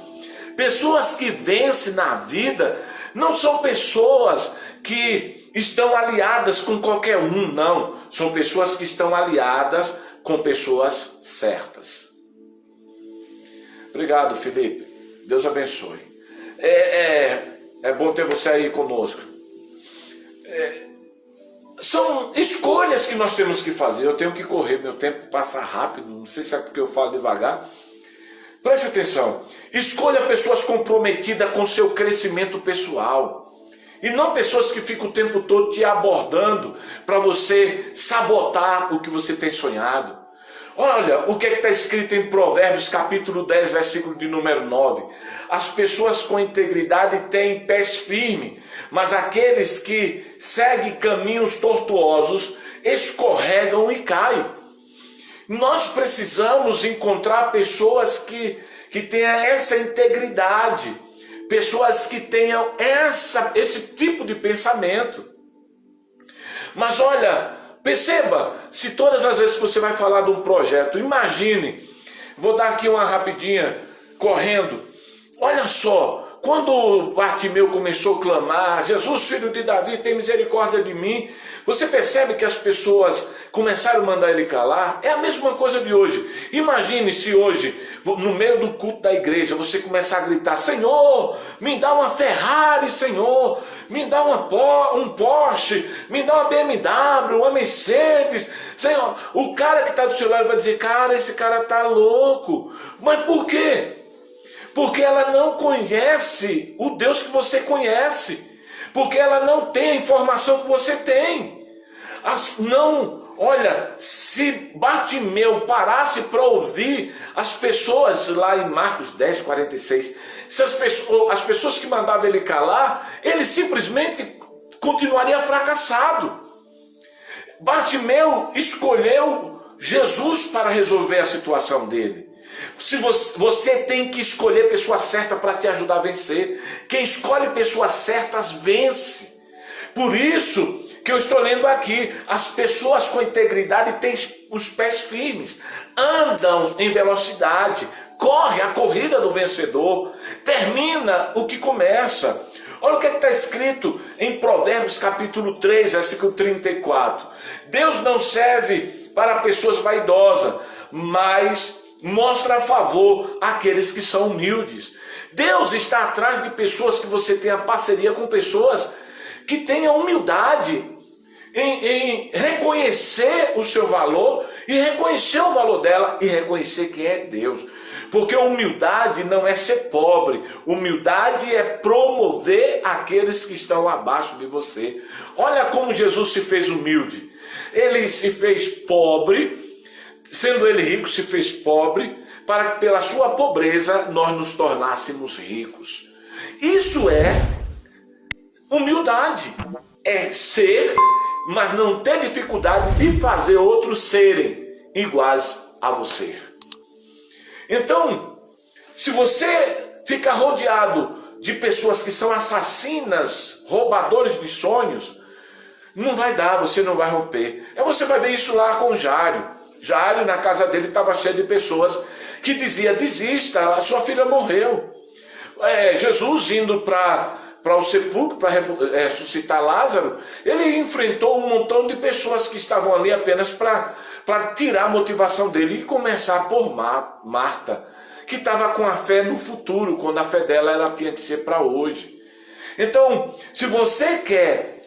Pessoas que vencem na vida não são pessoas que estão aliadas com qualquer um, não. São pessoas que estão aliadas com pessoas certas. Obrigado, Felipe. Deus abençoe. É bom ter você aí conosco. São escolhas que nós temos que fazer. Eu tenho que correr, meu tempo passa rápido. Não sei se é porque eu falo devagar. Preste atenção. Escolha pessoas comprometidas com seu crescimento pessoal. E não pessoas que ficam o tempo todo te abordando para você sabotar o que você tem sonhado. Olha o que está escrito em Provérbios capítulo 10, versículo de número 9. As pessoas com integridade têm pés firmes, mas aqueles que seguem caminhos tortuosos escorregam e caem. Nós precisamos encontrar pessoas que tenham essa integridade, pessoas que tenham esse tipo de pensamento. Mas olha, perceba, se todas as vezes que você vai falar de um projeto, imagine, vou dar aqui uma rapidinha, correndo. Olha só, quando Bartimeu começou a clamar, Jesus, filho de Davi, tem misericórdia de mim, você percebe que as pessoas começaram a mandar ele calar? É a mesma coisa de hoje. Imagine se hoje, no meio do culto da igreja, você começar a gritar, Senhor, me dá uma Ferrari, Senhor, me dá um Porsche, me dá uma BMW, uma Mercedes, Senhor. O cara que está do seu lado vai dizer, cara, esse cara está louco. Mas por quê? Porque ela não conhece o Deus que você conhece. Porque ela não tem a informação que você tem. Olha, se Bartimeu parasse para ouvir as pessoas lá em Marcos 10, 46, as pessoas que mandavam ele calar, ele simplesmente continuaria fracassado. Bartimeu escolheu Jesus para resolver a situação dele. Se você tem que escolher pessoa certa para te ajudar a vencer. Quem escolhe pessoas certas vence. Por isso que eu estou lendo aqui, as pessoas com integridade têm os pés firmes, andam em velocidade, corre a corrida do vencedor, termina o que começa. Olha o que está escrito em Provérbios capítulo 3, versículo 34. Deus não serve para pessoas vaidosas, mas mostra a favor àqueles que são humildes. Deus está atrás de pessoas que você tenha parceria com pessoas que tenha humildade em reconhecer o seu valor e reconhecer o valor dela e reconhecer quem é Deus. Porque humildade não é ser pobre, humildade é promover aqueles que estão abaixo de você. Olha como Jesus se fez humilde. Ele se fez pobre, sendo ele rico, se fez pobre, para que pela sua pobreza nós nos tornássemos ricos. Isso é humildade, é ser, mas não ter dificuldade de fazer outros serem iguais a você. Então, se você ficar rodeado de pessoas que são assassinas, roubadores de sonhos, não vai dar, você não vai romper. Você vai ver isso lá com Jário. Jário, na casa dele, estava cheio de pessoas que diziam: desista, a sua filha morreu. Jesus indo para o sepulcro, para ressuscitar Lázaro, ele enfrentou um montão de pessoas que estavam ali apenas para tirar a motivação dele e começar por Marta, que estava com a fé no futuro, quando a fé dela ela tinha que ser para hoje. Então, se você quer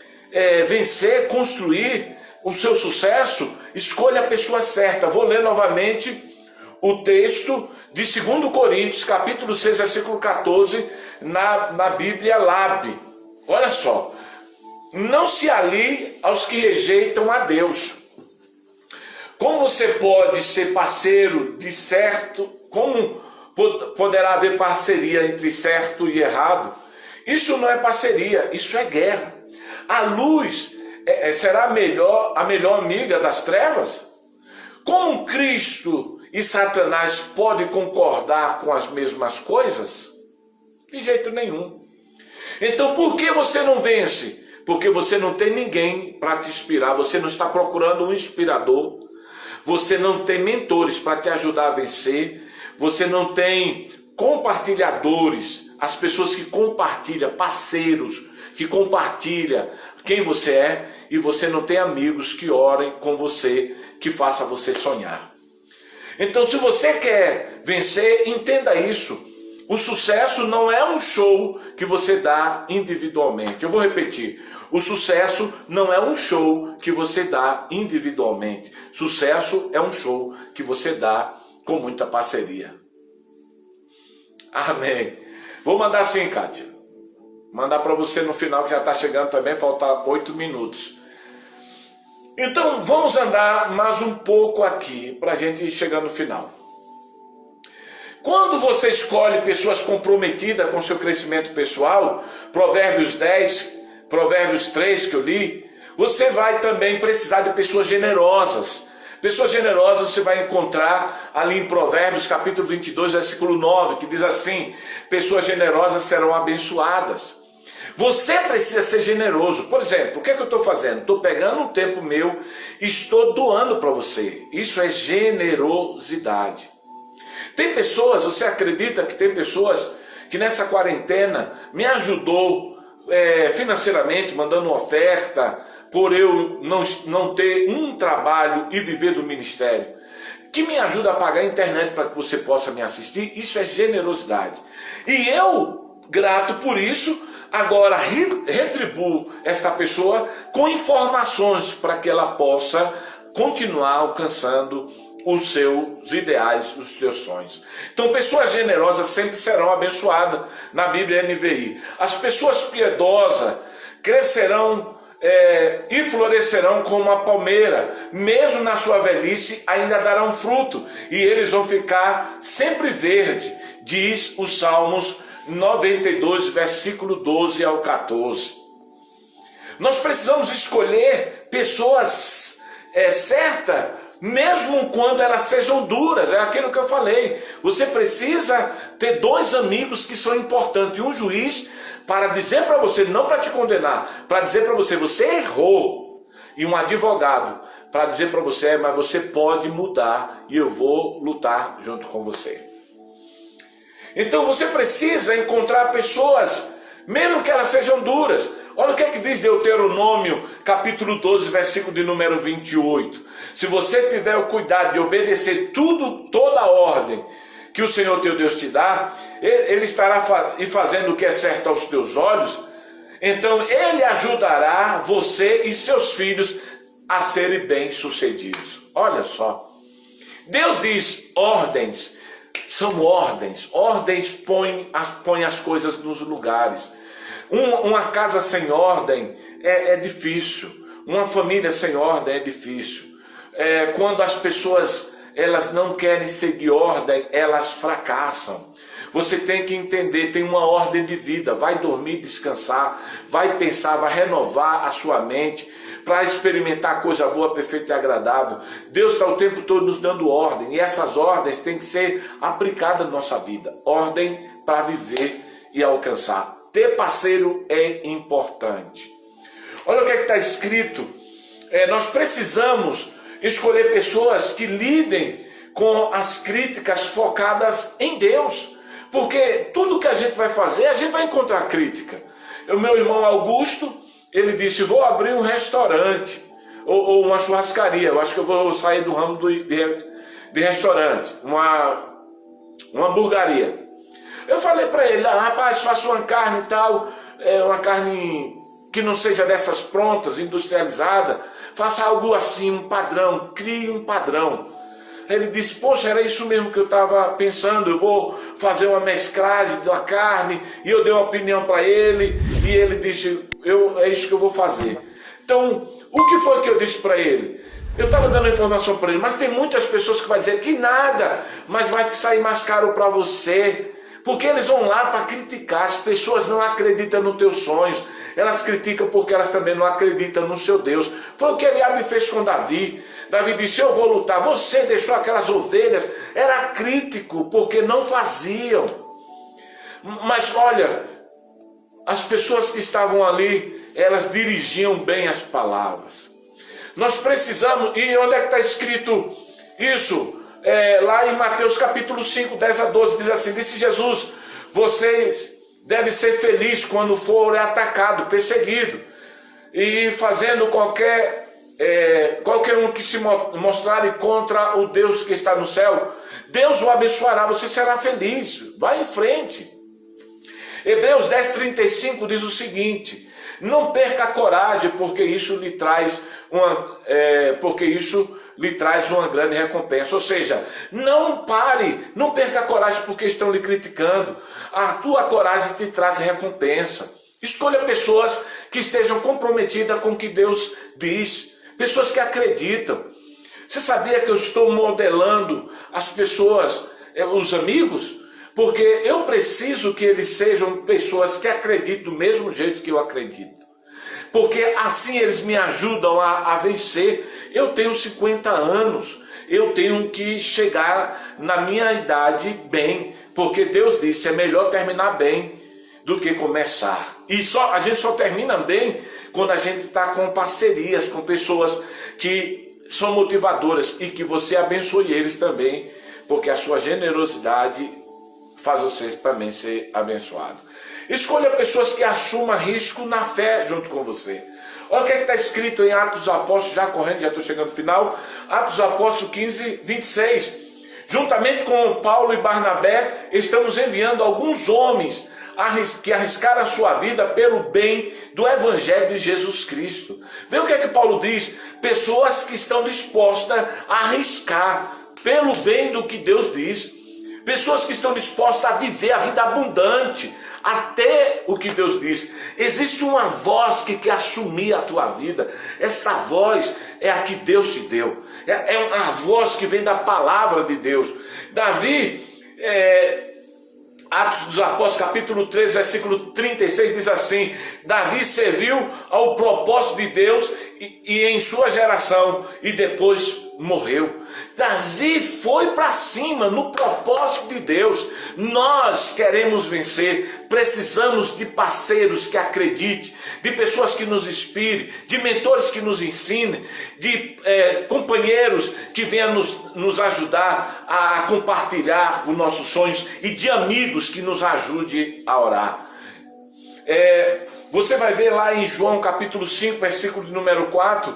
vencer, construir o seu sucesso, escolha a pessoa certa. Vou ler novamente o texto de 2 Coríntios, capítulo 6, versículo 14, na Bíblia Lab. Olha só: não se alie aos que rejeitam a Deus. Como você pode ser parceiro de certo? Como poderá haver parceria entre certo e errado? Isso não é parceria, isso é guerra. A luz será a melhor amiga das trevas? Como Cristo e Satanás podem concordar com as mesmas coisas? De jeito nenhum. Então por que você não vence? Porque você não tem ninguém para te inspirar, você não está procurando um inspirador. Você não tem mentores para te ajudar a vencer. Você não tem compartilhadores, as pessoas que compartilham, parceiros que compartilham quem você é. E você não tem amigos que orem com você, que façam você sonhar. Então, se você quer vencer, entenda isso. O sucesso não é um show que você dá individualmente. Eu vou repetir. O sucesso não é um show que você dá individualmente. Sucesso é um show que você dá com muita parceria. Amém. Vou mandar assim, Kátia. Mandar para você no final, que já está chegando também, falta 8 minutos. Então, vamos andar mais um pouco aqui, para a gente ir chegando no final. Quando você escolhe pessoas comprometidas com seu crescimento pessoal, Provérbios 10, Provérbios 3 que eu li, você vai também precisar de pessoas generosas. Pessoas generosas você vai encontrar ali em Provérbios capítulo 22, versículo 9, que diz assim: pessoas generosas serão abençoadas. Você precisa ser generoso. Por exemplo, o que é que eu estou fazendo? Estou pegando um tempo meu e estou doando para você. Isso é generosidade. Tem pessoas, você acredita que tem pessoas que nessa quarentena me ajudou financeiramente, mandando uma oferta, por eu não ter um trabalho e viver do ministério, que me ajuda a pagar a internet para que você possa me assistir? Isso é generosidade. E eu, grato por isso, agora retribuo esta pessoa com informações para que ela possa continuar alcançando os seus ideais, os seus sonhos. Então, pessoas generosas sempre serão abençoadas na Bíblia NVI. As pessoas piedosas crescerão e florescerão como a palmeira, mesmo na sua velhice ainda darão fruto, e eles vão ficar sempre verde, diz os Salmos 92, versículo 12 ao 14. Nós precisamos escolher pessoas certas, mesmo quando elas sejam duras. É aquilo que eu falei. Você precisa ter 2 amigos que são importantes, e um juiz para dizer para você, não para te condenar, para dizer para você, você errou, e um advogado para dizer para você, mas você pode mudar e eu vou lutar junto com você. Então você precisa encontrar pessoas, mesmo que elas sejam duras. Olha o que é que diz Deuteronômio, capítulo 12, versículo de número 28. Se você tiver o cuidado de obedecer toda a ordem que o Senhor teu Deus te dá, Ele estará fazendo o que é certo aos teus olhos. Então ele ajudará você e seus filhos a serem bem-sucedidos. Olha só, Deus diz ordens, são ordens. Ordens põem as coisas nos lugares. Uma casa sem ordem é difícil. Uma família sem ordem é difícil. Quando as pessoas elas não querem seguir ordem, elas fracassam. Você tem que entender, tem uma ordem de vida. Vai dormir, descansar, vai pensar, vai renovar a sua mente para experimentar coisa boa, perfeita e agradável. Deus está o tempo todo nos dando ordem, e essas ordens têm que ser aplicadas na nossa vida. Ordem para viver e alcançar. Ter parceiro é importante. Olha o que está escrito. Nós precisamos escolher pessoas que lidem com as críticas focadas em Deus. Porque tudo que a gente vai fazer, a gente vai encontrar crítica. O meu irmão Augusto, ele disse, vou abrir um restaurante ou uma churrascaria. Eu acho que eu vou sair do ramo de restaurante, uma hamburgaria. Eu falei para ele, rapaz, faça uma carne e tal, uma carne que não seja dessas prontas, industrializada. Faça algo assim, um padrão, crie um padrão. Ele disse, poxa, era isso mesmo que eu estava pensando, eu vou fazer uma mesclagem da carne, e eu dei uma opinião para ele, e ele disse, é isso que eu vou fazer. Então, o que foi que eu disse para ele? Eu estava dando informação para ele, mas tem muitas pessoas que vão dizer que nada, mas vai sair mais caro para você, porque eles vão lá para criticar. As pessoas não acreditam nos teus sonhos, elas criticam porque elas também não acreditam no seu Deus. Foi o que Eliabe fez com Davi. Davi disse, eu vou lutar. Você deixou aquelas ovelhas. Era crítico porque não faziam. Mas olha, as pessoas que estavam ali, elas dirigiam bem as palavras. Nós precisamos, e onde é que está escrito isso? Lá em Mateus capítulo 5, 10 a 12, diz assim, disse Jesus, vocês devem ser felizes quando forem atacados, perseguidos, e fazendo qualquer um que se mostrarem contra o Deus que está no céu, Deus o abençoará, você será feliz, vai em frente. Hebreus 10, 35 diz o seguinte, não perca a coragem, porque isso lhe traz uma grande recompensa. Ou seja, não pare, não perca a coragem porque estão lhe criticando. A tua coragem te traz recompensa. Escolha pessoas que estejam comprometidas com o que Deus diz, pessoas que acreditam. Você sabia que eu estou modelando as pessoas, os amigos? Porque eu preciso que eles sejam pessoas que acreditam do mesmo jeito que eu acredito. Porque assim eles me ajudam a vencer. Eu tenho 50 anos, eu tenho que chegar na minha idade bem, porque Deus disse, é melhor terminar bem do que começar. E a gente só termina bem quando a gente está com parcerias, com pessoas que são motivadoras e que você abençoe eles também, porque a sua generosidade faz você também ser abençoado. Escolha pessoas que assumam risco na fé junto com você. Olha o que está escrito em Atos dos Apóstolos, já correndo, já estou chegando no final. Atos dos Apóstolos 15, 26. Juntamente com Paulo e Barnabé, estamos enviando alguns homens que arriscaram a sua vida pelo bem do Evangelho de Jesus Cristo. Vê o que é que Paulo diz? Pessoas que estão dispostas a arriscar pelo bem do que Deus diz. Pessoas que estão dispostas a viver a vida abundante, até o que Deus diz. Existe uma voz que quer assumir a tua vida. Essa voz é a que Deus te deu. É uma voz que vem da palavra de Deus. Davi, Atos dos Apóstolos, capítulo 13, versículo 36, diz assim: Davi serviu ao propósito de Deus e em sua geração, e depois morreu. Davi foi para cima no propósito de Deus. Nós queremos vencer, precisamos de parceiros que acreditem, de pessoas que nos inspirem, de mentores que nos ensinem, de companheiros que venham nos ajudar a compartilhar os nossos sonhos e de amigos que nos ajudem a orar. Você vai ver lá em João capítulo 5, versículo de número 4,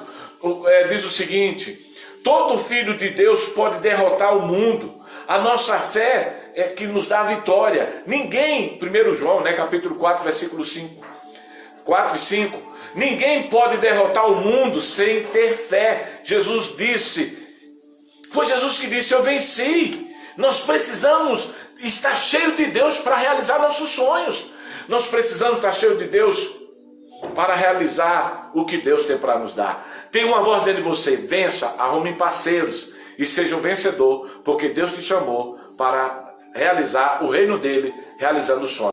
diz o seguinte: todo filho de Deus pode derrotar o mundo. A nossa fé é que nos dá a vitória. Ninguém, 1 João, capítulo 4, versículo 5, 4 e 5. Ninguém pode derrotar o mundo sem ter fé. Jesus disse, foi Jesus que disse, eu venci. Nós precisamos estar cheio de Deus para realizar nossos sonhos. Nós precisamos estar cheio de Deus para realizar o que Deus tem para nos dar. Tem uma voz dentro de você, vença, arrume parceiros e seja um vencedor, porque Deus te chamou para realizar o reino dele, realizando o sonho.